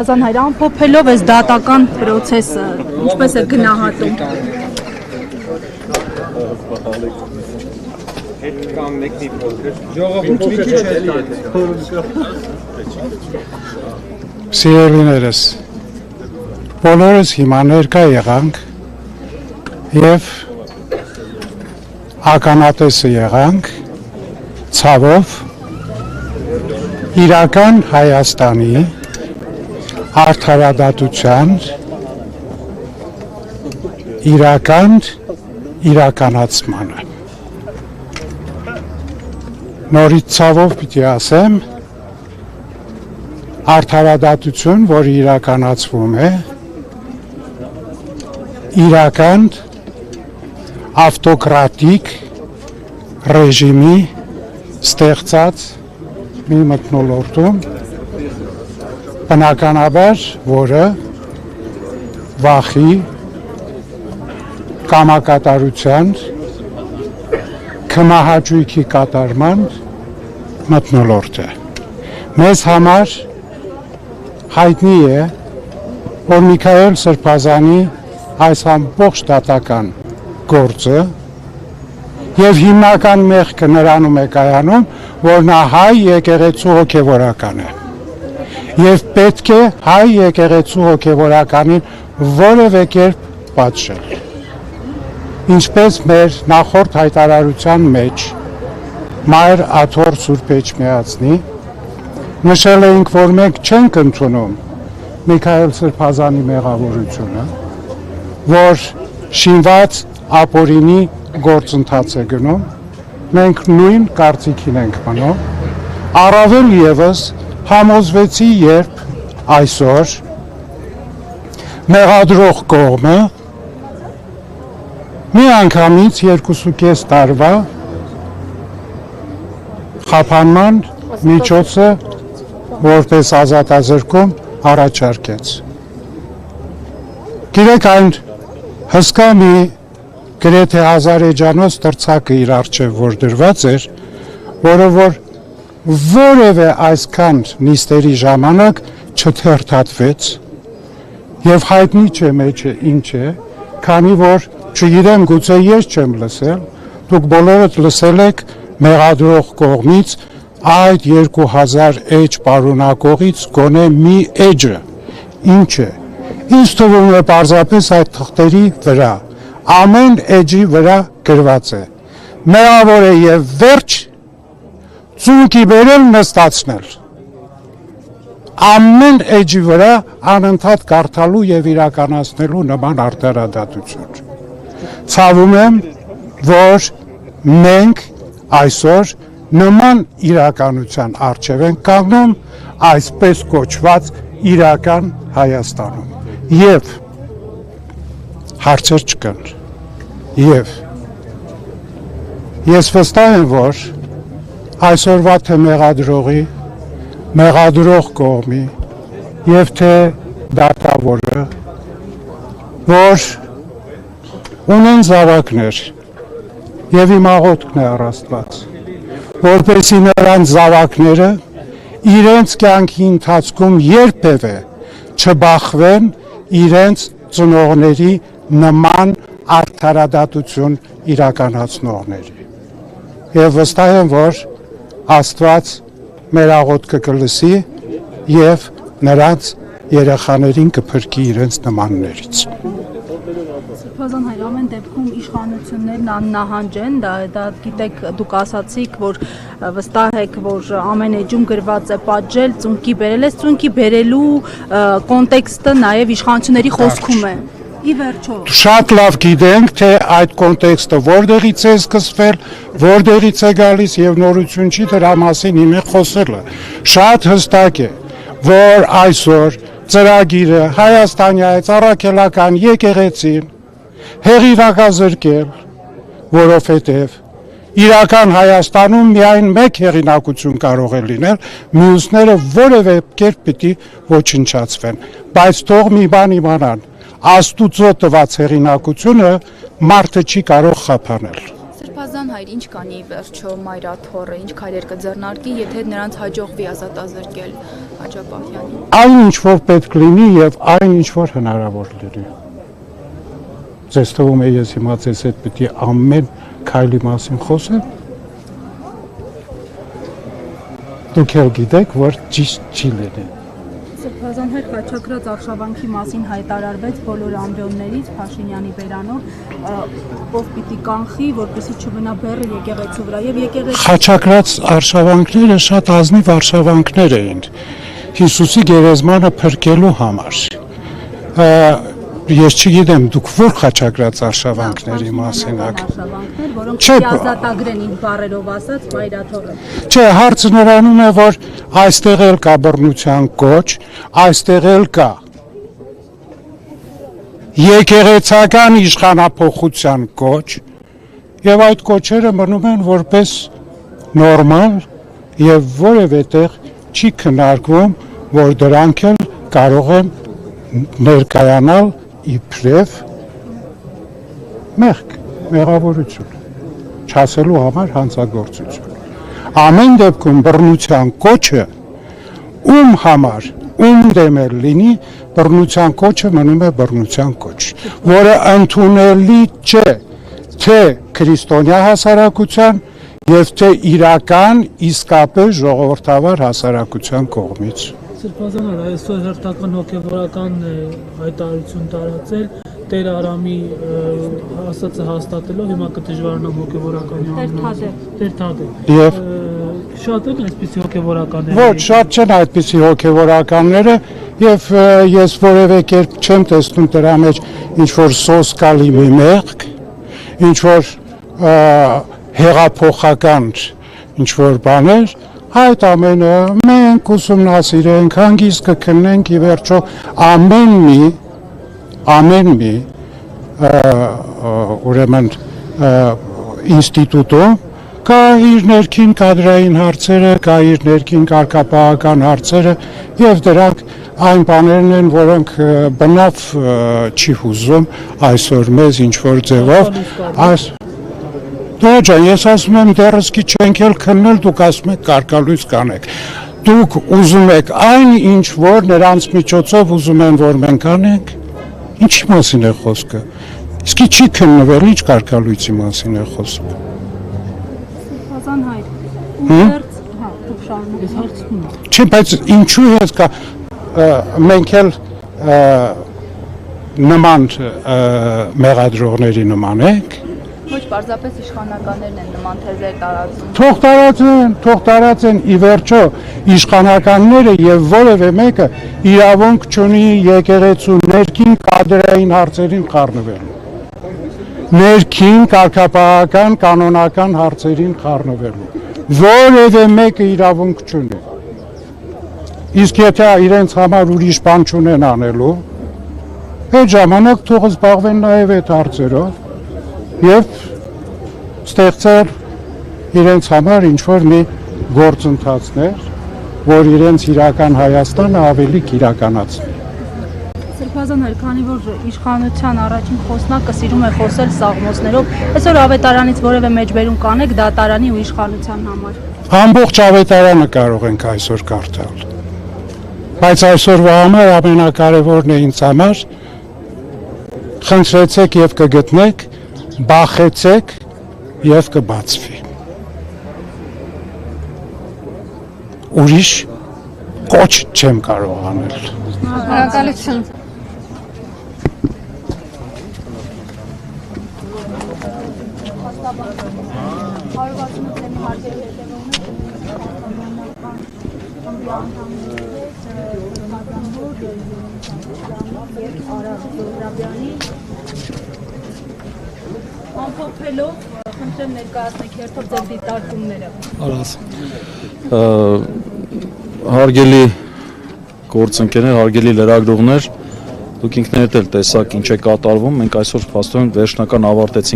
Ազան հայր ամփոփելով այս դատական process-ը ինչպես է գնահատում։ Սիրելիներս, բոլորս հիմա ներկա եղանք եւ ականատեսը եղանք ցավով իրական Հայաստանի արդարադատության իրականացմանը։ Նորից ցավով պիտի ասեմ, արդարադատություն, որը իրականացվում է, իրական ավտոկրատիկ ռեժիմի ստեղծած մի մթնոլորտում, բնականաբար, որը վախի, կամակատարության, քմահաճույքի կատարման մթնոլորտ է։ Մեզ համար հայտնի է, որ Միքայել Սրբազանի այս ամբողջ դատական գործը եւ հիմնական մեղքը նրանում է կայանում, որ նա հայ եկեղեցու հոգեվորական է։ Եվ պետք է հայ եկեղեցու հոգեվորականին որևէ կերպ պատժել։ Ինչպես մեր նախորդ հայտարարության մեջ Մայր Աթոռ Սուրբ Էջմիածնի նշել էինք, որ մենք չենք ընդունում Միքայել Սրբազանի մեղավորությունը, որ շինված ապօրինի գործընթաց է գնում, մենք նույն կարծիքին ենք մնում, առավել ևս համոզվեցի, երբ այսօր մեղադրող կողմը մի անգամից 2.5 տարվա խափանման միջոցը որպես ազատազրկում առաջարկեց։ Գիտեք, այն հսկա մի գրեթե 1000 էջանոց տրցակը իր առջև որ դրված էր, որը որ որևէ այսքան նիստերի ժամանակ չթերթատվեց եւ հայտնի չէ մեջը ինչ է, քանի որ չգիտեմ, գուցե ես չեմ լսել, դուք բոլորդ լսել եք մեղադրող կողմից այդ 2000 էջ պարունակողից գոնե մի էջը, ինչ է, ինձ թվում է պարզապես այդ թղթերի վրա, ամեն էջի վրա գրված է, մեղավոր է եւ վերջ, ծունկի բերել նստացնել, ամեն էջի վրա անընդհատ կարդալու եւ իրականացնելու նման արդարադատություն։ Ցավում եմ, որ մենք այսօր նման իրականության առջև ենք կանգնում այսպես կոչված իրական Հայաստանում։ Եվ հարցեր չկան։ Եվ ես վստահ եմ, որ այսօրվա թե մեղադրողի, մեղադրող կողմի եւ թե դատավորը, որ ունեն զավակներ եւ իմ աղոթքն է առ Աստված, որպեսզի նրանց զավակները իրենց կյանքի ընթացքում երբևէ չբախվեն իրենց ծնողների նման արդարադատություն իրականացնողների։ Եվ վստահ եմ, որ Աստված մեր աղոթքը կլսի եւ նրանց երեխաներին կփրկի իրենց նմաններից։ Սրբազան հայր, ամեն դեպքում իշխանություններն աննահանջ են, դա գիտեք, դուք ասացիք, որ վստահ եք, որ ամեն էջում գրված է պատժել, ծունկի բերել է, ծունկի բերելու կոնտեքստը նաև իշխանությունների խոսքում է։ Ի վերջո։ Շատ լավ գիտենք, թե այդ կոնտեքստը որտեղից է սկսվել, որտեղից է գալիս եւ նորություն չի դրա մասին հիմա խոսելը։ Շատ հստակ է, որ այսօր ծրագիրը Հայաստանյայից առաքելական եկեղեցին հեղինակազրկել, որովհետև իրական Հայաստանում միայն մեկ հեղինակություն կարող է լինել, մյուսները որևէ կերպ պիտի ոչնչացվեն, բայց թող մի բան իմանան, Աստուծո տված հեղինակությունը մարդը չի կարող խափանել։ Սրբազան հայր, ինչ կանի վերջո Մայր Աթոռը, ինչ քայլեր կձեռնարկի, եթե նրանց հաջողվի ազատազրկել Հաճապահյանի։ Այն ինչ որ պետք լինի եւ այն ինչ որ հնարավոր լինի։ Ձեզ թվում է ես հիմա ձեզ հետ պետք է ամեն քայլի մասին խոսեմ։ Դուք էլ գիտեք, որ ճիշտ չի լինի։ Սրբազան հայր խաչակրած արշավանքի մասին հայտարարվեց բոլոր ամբիոններից Փաշինյանի բերանով, ով պիտի կանխի, որպեսզի չմնա բեռը եկեղեցու վրա եւ եկեղեցու Խաչակրած արշավանքները շատ ազնիվ արշավանքներ էին Հիսուսի գերեզմանը փրկելու համար։ Ես չգիտեմ դուք որ խաչակրած արշավանքների մասին եք։ արշավանքներ, որոնք Չէ, ազատագրեն իր բառերով ասած վայրաթորը։ Չէ, հարցը նրանում է, որ այստեղ էլ կա բռնության կոչ, այստեղ էլ կա եկեղեցական իշխանափոխության կոչ, եւ այդ կոչերը մնում են որպես նորմալ եւ որևէ տեղ չի քննարկվում, որ դրանք էլ կարող են ներկայանալ իբրև մեղք, մեղավորություն, չասելու համար հանցագործություն։ Ամեն դեպքում բռնության կոչը ում համար, ում դեմ էլ լինի, բռնության կոչը մնում է բռնության կոչ, որը ընդունելի չէ թե քրիստոնյա հասարակության եւ թե իրական իսկապես ժողովրդավար հասարակության կողմից։ Սրբազան այսօր հերթական հոգևորական հայտարարություն տարածել Տեր Արամի ասածը հաստատելով հիմա կդժվարանամ հոգևորականի Տեր Թադե։ Եվ Շատ են այսպիսի հոգևորականներ։ ոչ, շատ չեն այդպիսի հոգևորականները եւ ես որևէ կերպ չեմ տեսնում դրա մեջ ինչ որ սոսկալի մի մեղք, ինչ որ հեղափոխական ինչ որ բաներ, այդ ամենը մենք ուսումնասիրենք, հանգիստ կքննենք ի վերջո ամեն մի ուրեմն ինստիտուտում կա իր ներքին կադրային հարցերը, կա իր ներքին կարգապահական հարցերը եւ դրանք այն բաներն են, որոնք բնավ չի հուզում այսօր մեզ ինչ որ ձևով Դո ջան, ես ասում եմ դեռս քիչ չենք էլ քննել, դուք ասում եք կարգալույս կանեք։ Դուք ուզում եք այն ինչ որ նրանց միջոցով ուզում են որ մենք անենք։ Ինչի մասին է խոսքը։ Իսկ չի քննվել, ինչ կարգալույցի մասին է խոսքը։ Սրբազան հայր։ Ուղերձ, հա, դուք շարունակեք։ Ես հարցնում եմ։ Չի, բայց ինչու է կա մենք էլ նման մեղադրողների նման ենք։ Ոչ պարզապես իշխանականներն են նման թեզեր տարածում։ Թող տարածեն ի վերջո իշխանականները եւ որևէ մեկը իրավունք չունի եկեղեցու ներքին կադրային հարցերին խառնվելու։ Ներքին կարգապահական կանոնական հարցերին խառնվելու։ Որևէ մեկը իրավունք չունի։ Իսկ եթե իրենց համար ուրիշ բան չունեն անելու, այդ ժամանակ թող զբաղվեն նաեւ այդ հարցերով։ Եվ ստեղծել իրենց համար ինչ-որ մի գործընթացներ, որ իրենց իրական Հայաստանը ավելի իրականացնի։ Սրբազան հայր, քանի որ իշխանության առաջին խոսնակը սիրում է խոսել սաղմոսներով, այսօր ավետարանից որևէ մեջբերում կանեք դատարանի ու իշխանության համար։ Ամբողջ ավետարանը կարող ենք այսօր կարդալ։ Բայց այսօրվա համար ամենակարևորն է ինձ համար, խնդրեցեք եւ կգտնեք, բախեցեք եւ կբացվի։ Ուրիշ կոչ չեմ կարող անել։ Շնորհակալություն։ Ամփոփելով խնդրեմ ներկայացնեք հերթով ձեր դիտարկումները։ Արած հարգելի գործընկերներ, հարգելի լրագրողներ, դուք ինքներդ էլ տեսաք ինչ է կատարվում, մենք այսօր փաստորեն վերջնական ավարտեցինք